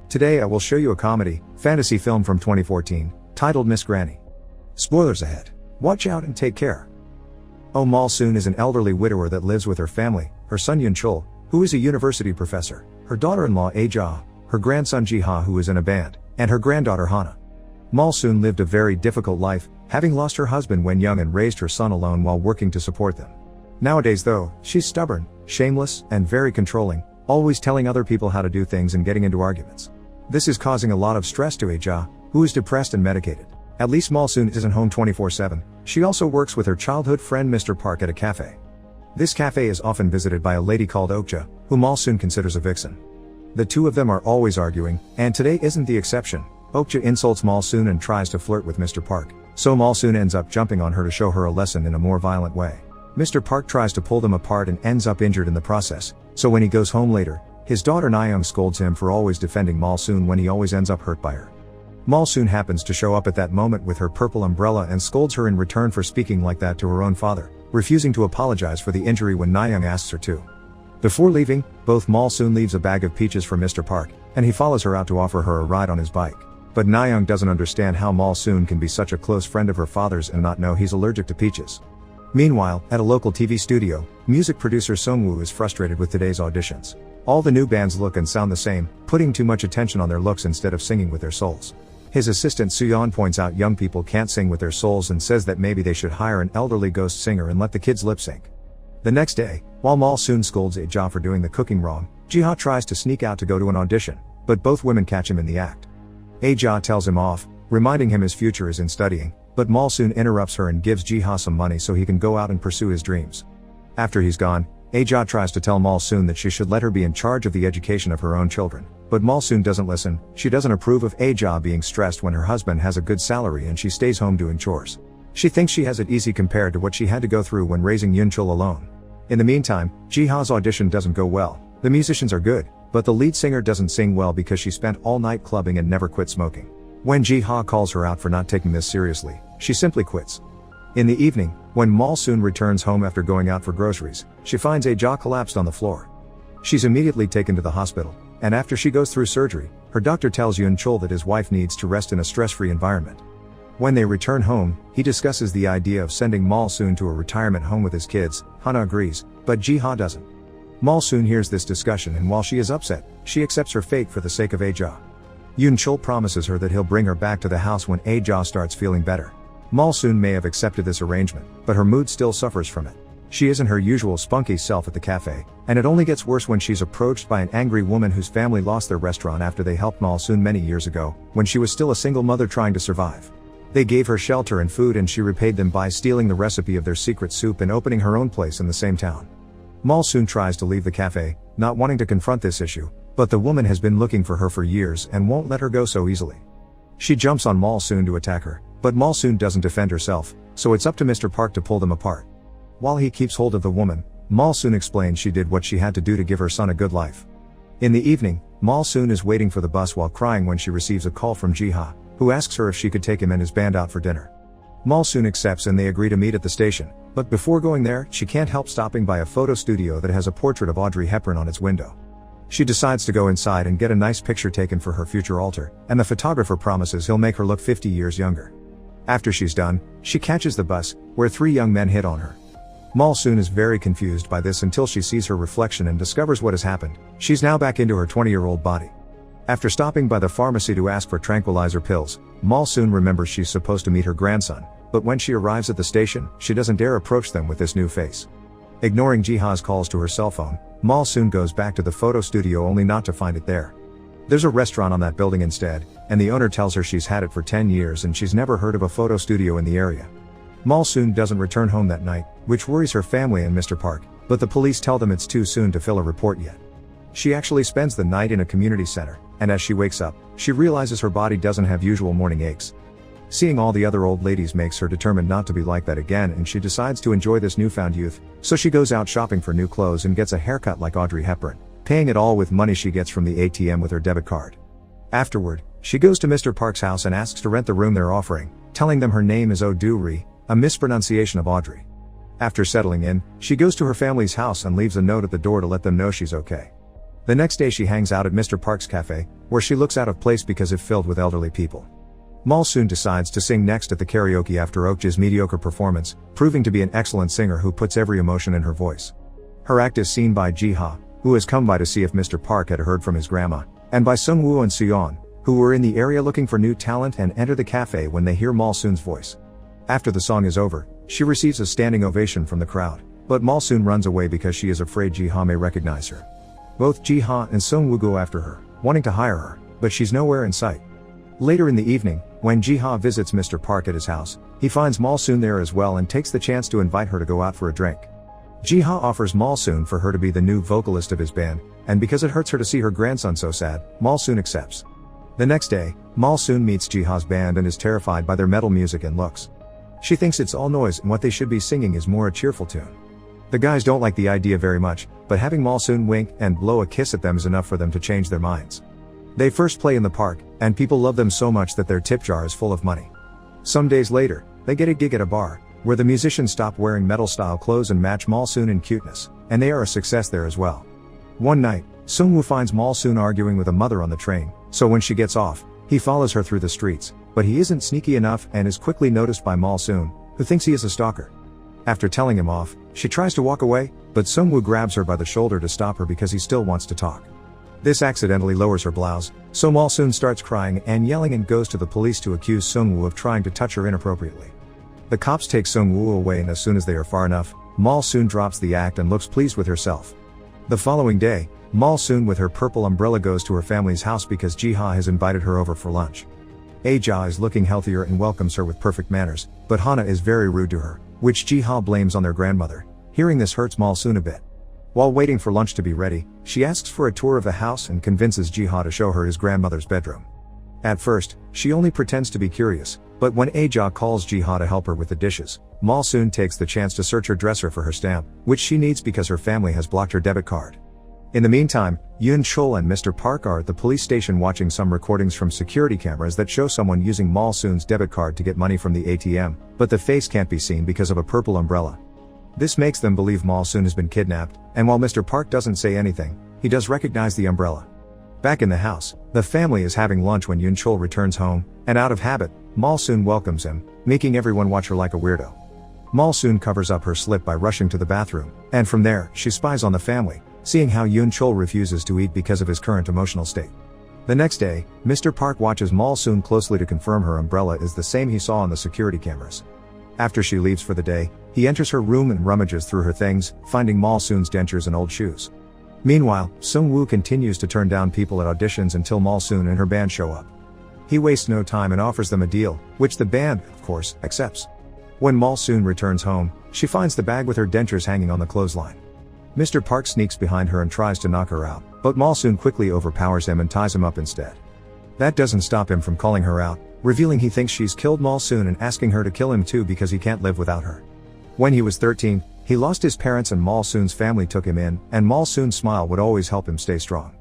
Today I will show you a comedy, fantasy film from 2014, titled Miss Granny. Spoilers ahead. Watch out and take care. Oh Mal-soon is an elderly widower that lives with her family, her son Yoon-chul, who is a university professor, her daughter-in-law Ah-ja, her grandson Ji-ha who is in a band, and her granddaughter Hana. Mal-soon lived a very difficult life, having lost her husband when young and raised her son alone while working to support them. Nowadays though, she's stubborn, shameless, and very controlling, always telling other people how to do things and getting into arguments. This is causing a lot of stress to Ah-ja, who is depressed and medicated. At least Mal-soon isn't home 24/7, she also works with her childhood friend Mr. Park at a cafe. This cafe is often visited by a lady called Okja, who Mal-soon considers a vixen. The two of them are always arguing, and today isn't the exception. Okja insults Mal-soon and tries to flirt with Mr. Park, so Mal-soon ends up jumping on her to show her a lesson in a more violent way. Mr. Park tries to pull them apart and ends up injured in the process, so when he goes home later, his daughter Nayoung scolds him for always defending Mal-soon when he always ends up hurt by her. Mal-soon happens to show up at that moment with her purple umbrella and scolds her in return for speaking like that to her own father, refusing to apologize for the injury when Nayoung asks her to. Before leaving, both Mal-soon leaves a bag of peaches for Mr. Park, and he follows her out to offer her a ride on his bike. But Nayoung doesn't understand how Mal-soon can be such a close friend of her father's and not know he's allergic to peaches. Meanwhile, at a local TV studio, music producer Sungwoo is frustrated with today's auditions. All the new bands look and sound the same, putting too much attention on their looks instead of singing with their souls. His assistant Suyeon points out young people can't sing with their souls and says that maybe they should hire an elderly ghost singer and let the kids lip sync. The next day, while Mal-soon scolds Ah-ja for doing the cooking wrong, Ji-ha tries to sneak out to go to an audition, but both women catch him in the act. Ah-ja tells him off, reminding him his future is in studying, but Mal-soon interrupts her and gives Ji-ha some money so he can go out and pursue his dreams. After he's gone, Ah-ja tries to tell Mal-soon that she should let her be in charge of the education of her own children, but Mal-soon doesn't listen. She doesn't approve of Ah-ja being stressed when her husband has a good salary and she stays home doing chores. She thinks she has it easy compared to what she had to go through when raising Yoon-chul alone. In the meantime, Ji-ha's audition doesn't go well. The musicians are good, but the lead singer doesn't sing well because she spent all night clubbing and never quit smoking. When Ji-ha calls her out for not taking this seriously, she simply quits. In the evening, when Mal-soon returns home after going out for groceries, she finds Ah-ja collapsed on the floor. She's immediately taken to the hospital, and after she goes through surgery, her doctor tells Yoon-chul that his wife needs to rest in a stress-free environment. When they return home, he discusses the idea of sending Mal-soon to a retirement home with his kids. Hana agrees, but Ji-ha doesn't. Mal-soon hears this discussion and while she is upset, she accepts her fate for the sake of Ah-ja. Yoon-chul promises her that he'll bring her back to the house when Ah-ja starts feeling better. Mal-soon may have accepted this arrangement, but her mood still suffers from it. She isn't her usual spunky self at the cafe, and it only gets worse when she's approached by an angry woman whose family lost their restaurant after they helped Mal-soon many years ago, when she was still a single mother trying to survive. They gave her shelter and food and she repaid them by stealing the recipe of their secret soup and opening her own place in the same town. Mal-soon tries to leave the cafe, not wanting to confront this issue, but the woman has been looking for her for years and won't let her go so easily. She jumps on Mal-soon to attack her, but Mal-soon doesn't defend herself, so it's up to Mr. Park to pull them apart. While he keeps hold of the woman, Mal-soon explains she did what she had to do to give her son a good life. In the evening, Mal-soon is waiting for the bus while crying when she receives a call from Ji-ha, who asks her if she could take him and his band out for dinner. Mal-soon accepts and they agree to meet at the station, but before going there, she can't help stopping by a photo studio that has a portrait of Audrey Hepburn on its window. She decides to go inside and get a nice picture taken for her future altar, and the photographer promises he'll make her look 50 years younger. After she's done, she catches the bus, where 3 young men hit on her. Mal-soon is very confused by this until she sees her reflection and discovers what has happened. She's now back into her 20-year-old body. After stopping by the pharmacy to ask for tranquilizer pills, Mal-soon remembers she's supposed to meet her grandson, but when she arrives at the station, she doesn't dare approach them with this new face. Ignoring Ji-ha's calls to her cell phone, Mal-soon goes back to the photo studio only not to find it there. There's a restaurant on that building instead, and the owner tells her she's had it for 10 years and she's never heard of a photo studio in the area. Mal-soon doesn't return home that night, which worries her family and Mr. Park, but the police tell them it's too soon to fill a report yet. She actually spends the night in a community center, and as she wakes up, she realizes her body doesn't have usual morning aches. Seeing all the other old ladies makes her determined not to be like that again and she decides to enjoy this newfound youth, so she goes out shopping for new clothes and gets a haircut like Audrey Hepburn, paying it all with money she gets from the ATM with her debit card. Afterward, she goes to Mr. Park's house and asks to rent the room they're offering, telling them her name is Oh-do-ri, a mispronunciation of Audrey. After settling in, she goes to her family's house and leaves a note at the door to let them know she's okay. The next day she hangs out at Mr. Park's cafe, where she looks out of place because it's filled with elderly people. Mal-soon decides to sing next at the karaoke after Okja's mediocre performance, proving to be an excellent singer who puts every emotion in her voice. Her act is seen by Ji-ha, who has come by to see if Mr. Park had heard from his grandma, and by Sung-woo and Seon, who were in the area looking for new talent and enter the cafe when they hear Mal-soon's voice. After the song is over, she receives a standing ovation from the crowd, but Mal-soon runs away because she is afraid Ji-ha may recognize her. Both Ji-ha and Sung-woo go after her, wanting to hire her, but she's nowhere in sight. Later in the evening, when Ji-ha visits Mr. Park at his house, he finds Mal-soon there as well and takes the chance to invite her to go out for a drink. Ji-ha offers Mal-soon for her to be the new vocalist of his band, and because it hurts her to see her grandson so sad, Mal-soon accepts. The next day, Mal-soon meets Ji-ha's band and is terrified by their metal music and looks. She thinks it's all noise and what they should be singing is more a cheerful tune. The guys don't like the idea very much, but having Mal-soon wink and blow a kiss at them is enough for them to change their minds. They first play in the park, and people love them so much that their tip jar is full of money. Some days later, they get a gig at a bar, where the musicians stop wearing metal-style clothes and match Mal-soon in cuteness, and they are a success there as well. One night, Sung-woo finds Mal-soon arguing with a mother on the train, so when she gets off, he follows her through the streets, but he isn't sneaky enough and is quickly noticed by Mal-soon, who thinks he is a stalker. After telling him off, she tries to walk away, but Sung-woo grabs her by the shoulder to stop her because he still wants to talk. This accidentally lowers her blouse, so Mal-soon starts crying and yelling and goes to the police to accuse Sung-woo of trying to touch her inappropriately. The cops take Sung-woo away and as soon as they are far enough, Mal-soon drops the act and looks pleased with herself. The following day, Mal-soon with her purple umbrella goes to her family's house because Ji-ha has invited her over for lunch. Aja is looking healthier and welcomes her with perfect manners, but Hana is very rude to her, which Ji-ha blames on their grandmother. Hearing this hurts Mal-soon a bit. While waiting for lunch to be ready, she asks for a tour of the house and convinces Ji-ha to show her his grandmother's bedroom. At first, she only pretends to be curious, but when Aja calls Ji-ha to help her with the dishes, Mal-soon takes the chance to search her dresser for her stamp, which she needs because her family has blocked her debit card. In the meantime, Yoon-chul and Mr. Park are at the police station watching some recordings from security cameras that show someone using Mal-soon's debit card to get money from the ATM, but the face can't be seen because of a purple umbrella. This makes them believe Mal-soon has been kidnapped, and while Mr. Park doesn't say anything, he does recognize the umbrella. Back in the house, the family is having lunch when Yoon-chul returns home, and out of habit, Mal-soon welcomes him, making everyone watch her like a weirdo. Mal-soon covers up her slip by rushing to the bathroom, and from there, she spies on the family, seeing how Yoon-chul refuses to eat because of his current emotional state. The next day, Mr. Park watches Mal-soon closely to confirm her umbrella is the same he saw on the security cameras. After she leaves for the day, he enters her room and rummages through her things, finding Mal-soon's dentures and old shoes. Meanwhile, Sung-woo continues to turn down people at auditions until Mal-soon and her band show up. He wastes no time and offers them a deal, which the band, of course, accepts. When Mal-soon returns home, she finds the bag with her dentures hanging on the clothesline. Mr. Park sneaks behind her and tries to knock her out, but Mal-soon quickly overpowers him and ties him up instead. That doesn't stop him from calling her out, revealing he thinks she's killed Mal-soon and asking her to kill him too because he can't live without her. When he was 13, he lost his parents and Mal-soon's family took him in, and Mal-soon's smile would always help him stay strong.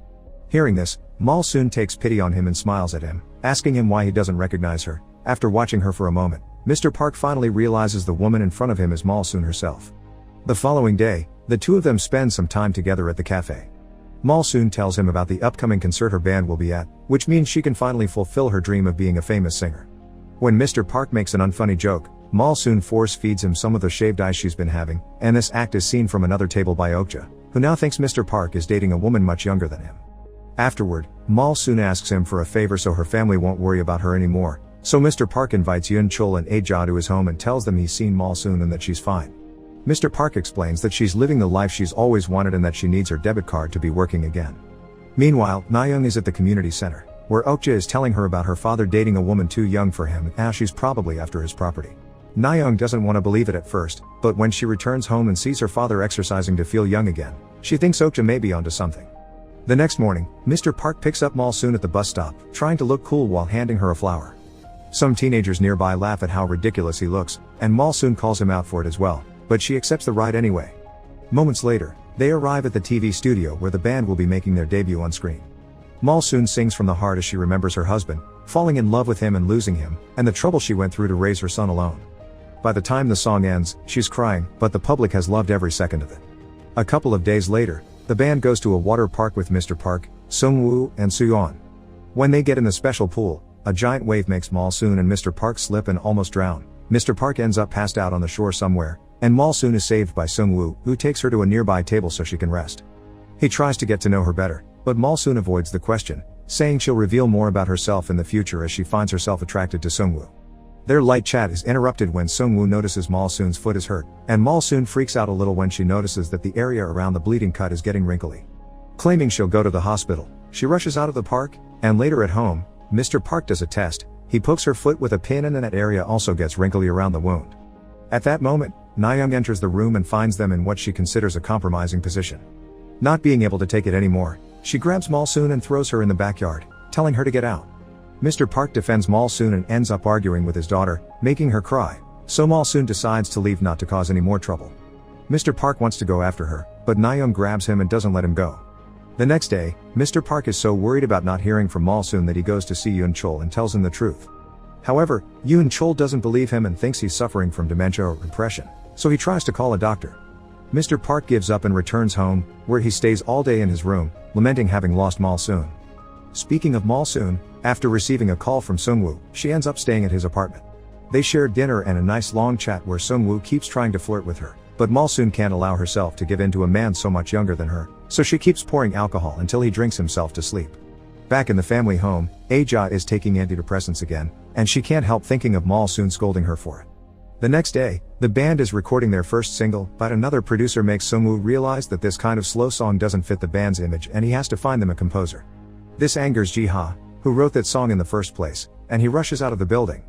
Hearing this, Mal-soon takes pity on him and smiles at him, asking him why he doesn't recognize her. After watching her for a moment, Mr. Park finally realizes the woman in front of him is Mal-soon herself. The following day, the two of them spend some time together at the cafe. Mal-soon tells him about the upcoming concert her band will be at, which means she can finally fulfill her dream of being a famous singer. When Mr. Park makes an unfunny joke, Mal-soon force feeds him some of the shaved ice she's been having, and this act is seen from another table by Okja, who now thinks Mr. Park is dating a woman much younger than him. Afterward, Mal-soon asks him for a favor so her family won't worry about her anymore, so Mr. Park invites Yoon-chul and Aja to his home and tells them he's seen Mal-soon and that she's fine. Mr. Park explains that she's living the life she's always wanted and that she needs her debit card to be working again. Meanwhile, Na-young is at the community center, where Okja is telling her about her father dating a woman too young for him and how she's probably after his property. Na-young doesn't want to believe it at first, but when she returns home and sees her father exercising to feel young again, she thinks Okja may be onto something. The next morning, Mr. Park picks up Mal-soon at the bus stop, trying to look cool while handing her a flower. Some teenagers nearby laugh at how ridiculous he looks, and Mal-soon calls him out for it as well, but she accepts the ride anyway. Moments later, they arrive at the TV studio where the band will be making their debut on screen. Mal-soon sings from the heart as she remembers her husband, falling in love with him and losing him, and the trouble she went through to raise her son alone. By the time the song ends, she's crying, but the public has loved every second of it. A couple of days later, The band goes to a water park with Mr. Park, Sung-woo, and Soo-yeon. When they get in the special pool, a giant wave makes Mal-soon and Mr. Park slip and almost drown. Mr. Park ends up passed out on the shore somewhere, and Mal-soon is saved by Sung-woo, who takes her to a nearby table so she can rest. He tries to get to know her better, but Mal-soon avoids the question, saying she'll reveal more about herself in the future as she finds herself attracted to Sung-woo. Their light chat is interrupted when Sung-woo notices Mal-soon's foot is hurt, and Mal-soon freaks out a little when she notices that the area around the bleeding cut is getting wrinkly. Claiming she'll go to the hospital, she rushes out of the park, and later at home, Mr. Park does a test. He pokes her foot with a pin and then that area also gets wrinkly around the wound. At that moment, Na-young enters the room and finds them in what she considers a compromising position. Not being able to take it anymore, she grabs Mal-soon and throws her in the backyard, telling her to get out. Mr. Park defends Mal-soon and ends up arguing with his daughter, making her cry, so Mal-soon decides to leave not to cause any more trouble. Mr. Park wants to go after her, but Na-young grabs him and doesn't let him go. The next day, Mr. Park is so worried about not hearing from Mal-soon that he goes to see Yoon-chul and tells him the truth. However, Yoon-chul doesn't believe him and thinks he's suffering from dementia or depression, so he tries to call a doctor. Mr. Park gives up and returns home, where he stays all day in his room, lamenting having lost Mal-soon. Speaking of Mal-soon, after receiving a call from Sung-woo, she ends up staying at his apartment. They share dinner and a nice long chat where Sung-woo keeps trying to flirt with her, but Mal-soon can't allow herself to give in to a man so much younger than her, so she keeps pouring alcohol until he drinks himself to sleep. Back in the family home, Aja is taking antidepressants again, and she can't help thinking of Mal-soon scolding her for it. The next day, the band is recording their first single, but another producer makes Sung-woo realize that this kind of slow song doesn't fit the band's image and he has to find them a composer. This angers Ji-ha, who wrote that song in the first place, and he rushes out of the building.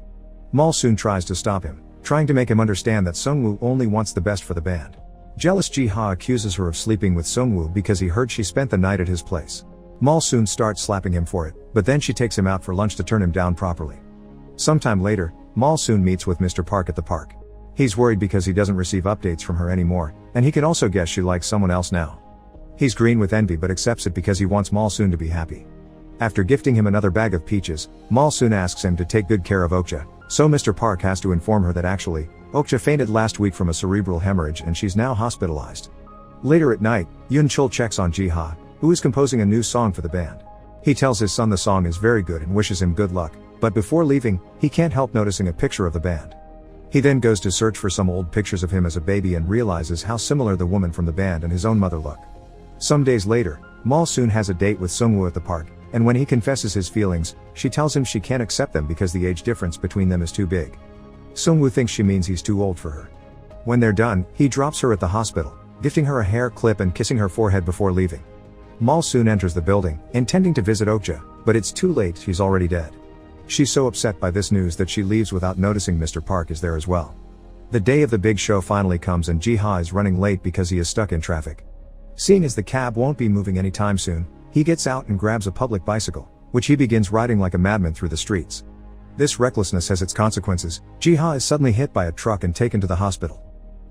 Mal-soon tries to stop him, trying to make him understand that Sung-woo only wants the best for the band. Jealous Ji-ha accuses her of sleeping with Sung-woo because he heard she spent the night at his place. Mal-soon starts slapping him for it, but then she takes him out for lunch to turn him down properly. Sometime later, Mal-soon meets with Mr. Park at the park. He's worried because he doesn't receive updates from her anymore, and he can also guess she likes someone else now. He's green with envy but accepts it because he wants Mal-soon to be happy. After gifting him another bag of peaches, Mal-soon asks him to take good care of Okja, so Mr. Park has to inform her that actually, Okja fainted last week from a cerebral hemorrhage and she's now hospitalized. Later at night, Yoon-chul checks on Ji-ha, who is composing a new song for the band. He tells his son the song is very good and wishes him good luck, but before leaving, he can't help noticing a picture of the band. He then goes to search for some old pictures of him as a baby and realizes how similar the woman from the band and his own mother look. Some days later, Mal-soon has a date with Sung-woo at the park, and when he confesses his feelings, she tells him she can't accept them because the age difference between them is too big. Sung-woo thinks she means he's too old for her. When they're done, he drops her at the hospital, gifting her a hair clip and kissing her forehead before leaving. Mal-soon enters the building, intending to visit Okja, but it's too late, she's already dead. She's so upset by this news that she leaves without noticing Mr. Park is there as well. The day of the big show finally comes and Ji-ha is running late because he is stuck in traffic. Seeing as the cab won't be moving anytime soon, he gets out and grabs a public bicycle, which he begins riding like a madman through the streets. This recklessness has its consequences. Ji-ha is suddenly hit by a truck and taken to the hospital.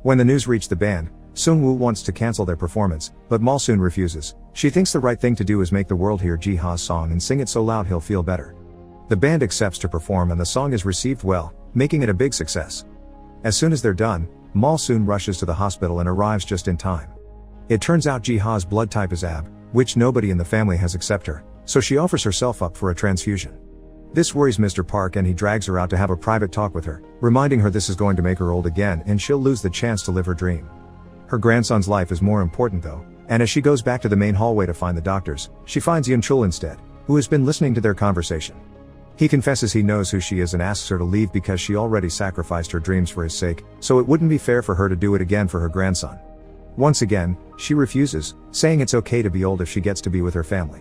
When the news reached the band, Sung-woo wants to cancel their performance, but Mal-soon refuses. She thinks the right thing to do is make the world hear Ji-ha's song and sing it so loud he'll feel better. The band accepts to perform and the song is received well, making it a big success. As soon as they're done, Mal-soon rushes to the hospital and arrives just in time. It turns out Ji-ha's blood type is AB, which nobody in the family has except her, so she offers herself up for a transfusion. This worries Mr. Park and he drags her out to have a private talk with her, reminding her this is going to make her old again and she'll lose the chance to live her dream. Her grandson's life is more important though, and as she goes back to the main hallway to find the doctors, she finds Yoon-chul instead, who has been listening to their conversation. He confesses he knows who she is and asks her to leave because she already sacrificed her dreams for his sake, so it wouldn't be fair for her to do it again for her grandson. Once again, she refuses, saying it's okay to be old if she gets to be with her family.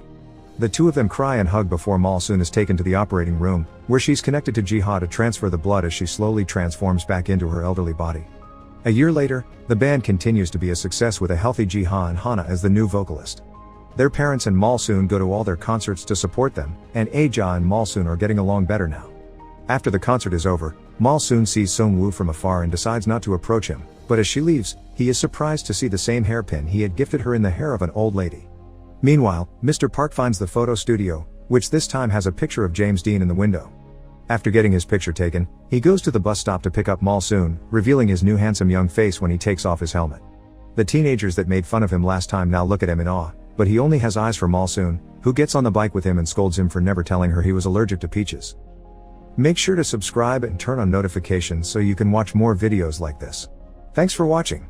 The two of them cry and hug before Mal-soon is taken to the operating room, where she's connected to Ji-ha to transfer the blood as she slowly transforms back into her elderly body. A year later, the band continues to be a success with a healthy Ji-ha and Hana as the new vocalist. Their parents and Mal-soon go to all their concerts to support them, and Aja and Mal-soon are getting along better now. After the concert is over, Mal-soon sees Sung-woo from afar and decides not to approach him, but as she leaves, he is surprised to see the same hairpin he had gifted her in the hair of an old lady. Meanwhile, Mr. Park finds the photo studio, which this time has a picture of James Dean in the window. After getting his picture taken, he goes to the bus stop to pick up Mal-soon, revealing his new handsome young face when he takes off his helmet. The teenagers that made fun of him last time now look at him in awe, but he only has eyes for Mal-soon, who gets on the bike with him and scolds him for never telling her he was allergic to peaches. Make sure to subscribe and turn on notifications so you can watch more videos like this. Thanks for watching.